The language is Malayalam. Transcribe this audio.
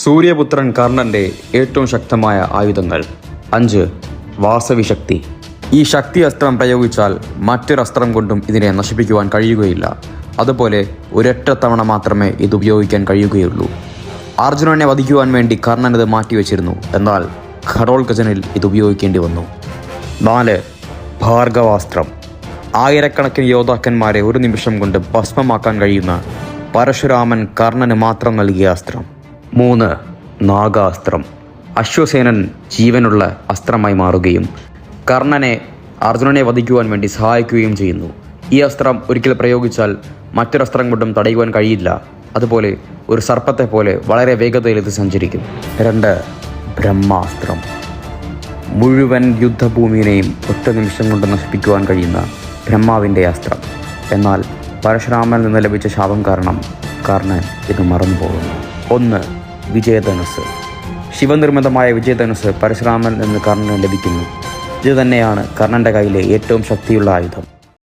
സൂര്യപുത്രൻ കർണന്റെ ഏറ്റവും ശക്തമായ ആയുധങ്ങൾ. 5. വാസവി ശക്തി. ഈ ശക്തി അസ്ത്രം പ്രയോഗിച്ചാൽ മറ്റൊരസ്ത്രം കൊണ്ടും ഇതിനെ നശിപ്പിക്കുവാൻ കഴിയുകയില്ല. അതുപോലെ ഒരൊറ്റ തവണ മാത്രമേ ഇത് ഉപയോഗിക്കാൻ കഴിയുകയുള്ളൂ. അർജുനനെ വധിക്കുവാൻ വേണ്ടി കർണൻ ഇത് മാറ്റിവെച്ചിരുന്നു. എന്നാൽ ഘടോത്കചനിൽ ഇത് ഉപയോഗിക്കേണ്ടി വന്നു. 4. ഭാർഗവാസ്ത്രം. ആയിരക്കണക്കിന് യോദ്ധാക്കന്മാരെ ഒരു നിമിഷം കൊണ്ട് ഭസ്മമാക്കാൻ കഴിയുന്ന പരശുരാമൻ കർണന് മാത്രം നൽകിയ അസ്ത്രം. 3. നാഗാസ്ത്രം. അശ്വസേനൻ ജീവനുള്ള അസ്ത്രമായി മാറുകയും കർണനെ അർജുനനെ വധിക്കുവാൻ വേണ്ടി സഹായിക്കുകയും ചെയ്യുന്നു. ഈ അസ്ത്രം ഒരിക്കൽ പ്രയോഗിച്ചാൽ മറ്റൊരസ്ത്രം കൊണ്ടും തടയുവാൻ കഴിയില്ല. അതുപോലെ ഒരു സർപ്പത്തെ പോലെ വളരെ വേഗതയിൽ ഇത് സഞ്ചരിക്കും. 2. ബ്രഹ്മാസ്ത്രം. മുഴുവൻ യുദ്ധഭൂമിയെയും ഒറ്റ നിമിഷം കൊണ്ട് നശിപ്പിക്കുവാൻ കഴിയുന്ന ബ്രഹ്മാവിൻ്റെ അസ്ത്രം. എന്നാൽ പരശുരാമനിൽ നിന്ന് ലഭിച്ച ശാപം കാരണം കർണൻ ഇത് മറന്നുപോകുന്നു. 1. വിജയധനുസ്. ശിവനിർമ്മിതമായ വിജയധനുസ് പരശുരാമനിൽ നിന്ന് കർണന് ലഭിക്കുന്നു. ഇത് തന്നെയാണ് കർണൻ്റെ കയ്യിലെ ഏറ്റവും ശക്തിയുള്ള ആയുധം.